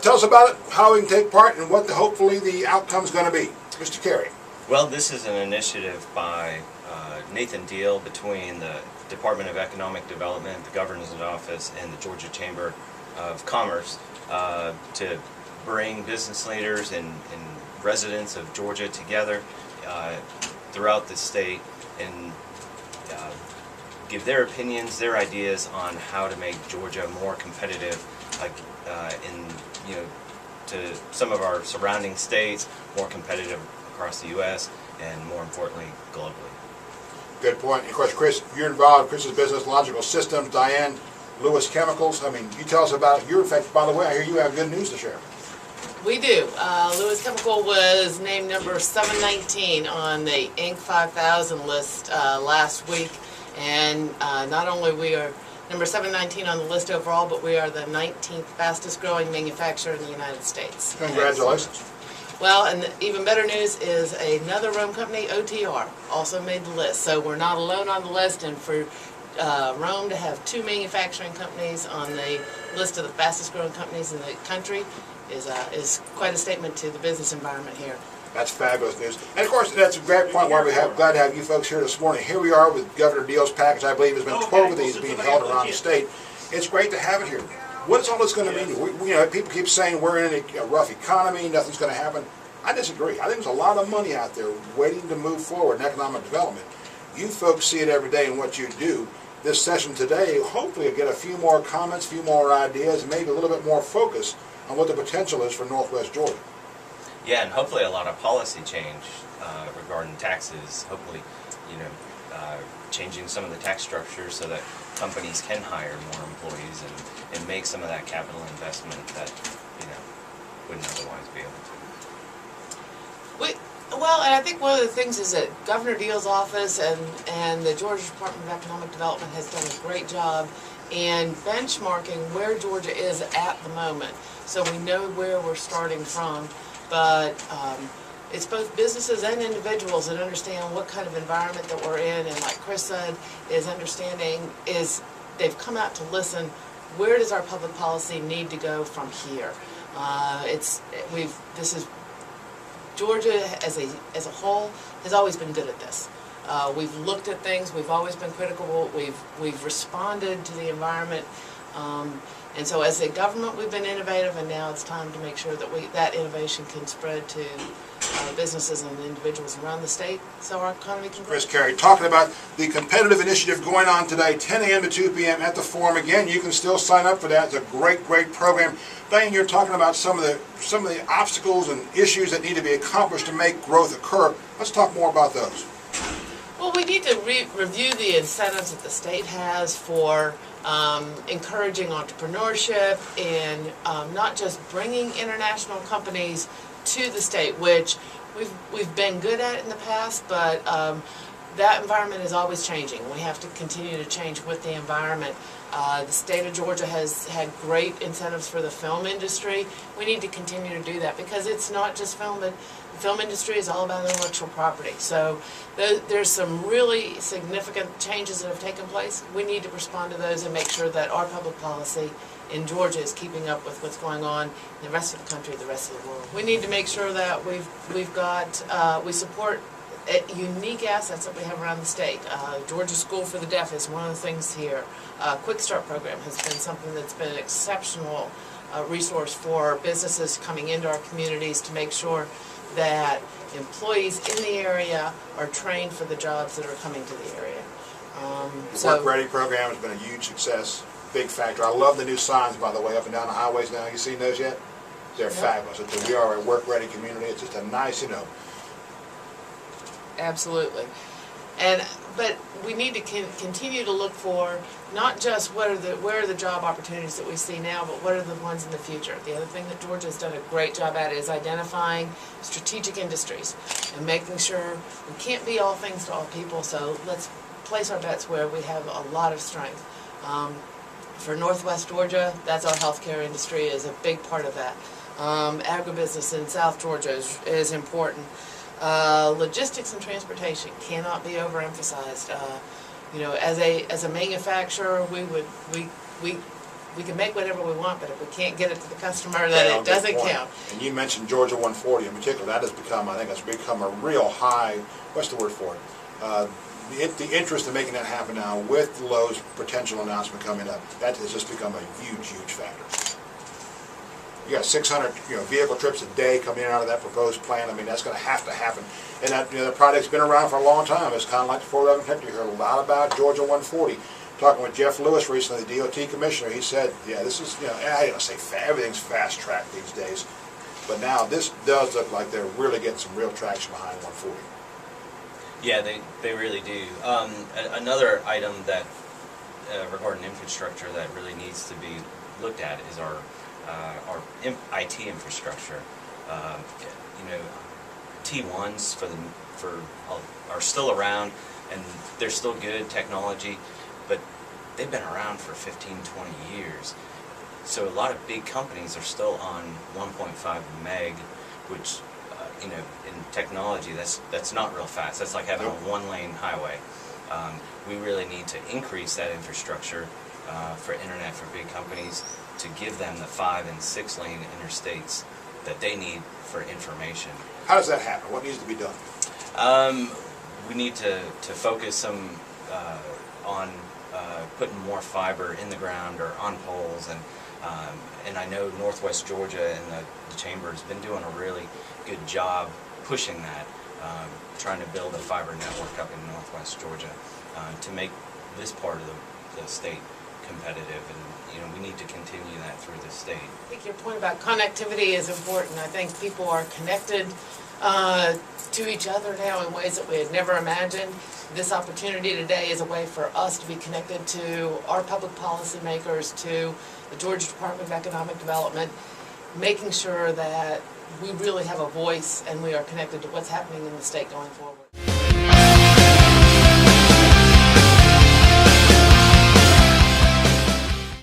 Tell us about it, how we can take part, and what hopefully the outcome is going to be. Mr. Carey. Well, this is an initiative by Nathan Deal between the Department of Economic Development, the Governor's Office, and the Georgia Chamber of Commerce to bring business leaders and residents of Georgia together throughout the state and give their opinions, their ideas on how to make Georgia more competitive to some of our surrounding states, more competitive across the U.S., and more importantly, globally. Good point. Of course, Chris, you're involved in Chris's business, Logical Systems, Diane, Lewis Chemicals. I mean, you tell us about your effect. By the way, I hear you have good news to share. We do. Lewis Chemical was named number 719 on the Inc. 5000 list last week. And not only we are number 719 on the list overall, but we are the 19th fastest growing manufacturer in the United States. Congratulations. Well, and the even better news is another Rome company, OTR, also made the list. So we're not alone on the list, and for Rome to have two manufacturing companies on the list of the fastest growing companies in the country is quite a statement to the business environment here. That's fabulous news. And of course, that's a great point why we're glad to have you folks here this morning. Here we are with Governor Deal's package. I believe there's been 12 of these being held around the state. It's great to have it here. What's all this going to mean? People keep saying we're in a rough economy, nothing's going to happen. I disagree. I think there's a lot of money out there waiting to move forward in economic development. You folks see it every day in what you do. This session today, hopefully you'll get a few more comments, a few more ideas, and maybe a little bit more focus on what the potential is for Northwest Georgia. Yeah, and hopefully a lot of policy change regarding taxes. Hopefully, changing some of the tax structures so that companies can hire more employees and make some of that capital investment that wouldn't otherwise be able to. Well, and I think one of the things is that Governor Deal's office and the Georgia Department of Economic Development has done a great job in benchmarking where Georgia is at the moment, so we know where we're starting from. But it's both businesses and individuals that understand what kind of environment that we're in, and like Chris said, they've come out to listen. Where does our public policy need to go from here? Georgia as a whole has always been good at this. We've looked at things. We've always been critical. We've responded to the environment. And so as a government, we've been innovative, and now it's time to make sure that that innovation can spread to businesses and individuals around the state so our economy can grow. Chris Carey talking about the competitive initiative going on today, 10 a.m. to 2 p.m. at the Forum. Again, you can still sign up for that. It's a great, great program. Diane, you're talking about some of the obstacles and issues that need to be accomplished to make growth occur. Let's talk more about those. Well, we need to review the incentives that the state has for encouraging entrepreneurship and not just bringing international companies to the state, which we've been good at in the past, but that environment is always changing. We have to continue to change with the environment. The state of Georgia has had great incentives for the film industry. We need to continue to do that because it's not just film, but the film industry is all about intellectual property. So there's some really significant changes that have taken place. We need to respond to those and make sure that our public policy in Georgia is keeping up with what's going on in the rest of the country, the rest of the world. We need to make sure that we support unique assets that we have around the state. Georgia School for the Deaf is one of the things here. Quick Start program has been something that's been an exceptional resource for businesses coming into our communities to make sure that employees in the area are trained for the jobs that are coming to the area. The Work Ready program has been a huge success, big factor. I love the new signs, by the way, up and down the highways now. You seen those yet? They're fabulous. We are a Work Ready community. It's just a nice, Absolutely. But we need to continue to look for not just where are the job opportunities that we see now, but what are the ones in the future. The other thing that Georgia has done a great job at is identifying strategic industries and making sure we can't be all things to all people, so let's place our bets where we have a lot of strength. For Northwest Georgia, that's our healthcare industry is a big part of that. Agribusiness in South Georgia is important. Logistics and transportation cannot be overemphasized. As a manufacturer, we we can make whatever we want, but if we can't get it to the customer, then Yeah, it doesn't good point. count. And you mentioned Georgia 140 in particular. That has become, I think, it's become a real high. What's the word for it? The interest in making that happen now, with Lowe's potential announcement coming up, that has just become a huge, huge factor. You got 600, vehicle trips a day coming out of that proposed plan. I mean, that's going to happen. And that, the project's been around for a long time. It's kind of like the 411 Kentucky. You heard a lot about Georgia 140. Talking with Jeff Lewis recently, the DOT commissioner, he said, yeah, this is, I don't say everything's fast track these days, but now this does look like they're really getting some real traction behind 140. Yeah, they really do. Another item that regarding infrastructure that really needs to be looked at is our IT infrastructure. T1s are still around, and they're still good technology, but they've been around for 15, 20 years. So a lot of big companies are still on 1.5 meg, which in technology that's not real fast. That's like having a one-lane highway. We really need to increase that infrastructure for internet for big companies, to give them the 5- and 6-lane interstates that they need for information. How does that happen? What needs to be done? We need to focus some on putting more fiber in the ground or on poles, and I know Northwest Georgia and the Chamber has been doing a really good job pushing that, trying to build a fiber network up in Northwest Georgia to make this part of the state competitive, and we need to continue that through the state. I think your point about connectivity is important. I think people are connected to each other now in ways that we had never imagined. This opportunity today is a way for us to be connected to our public policy makers, to the Georgia Department of Economic Development, making sure that we really have a voice and we are connected to what's happening in the state going forward.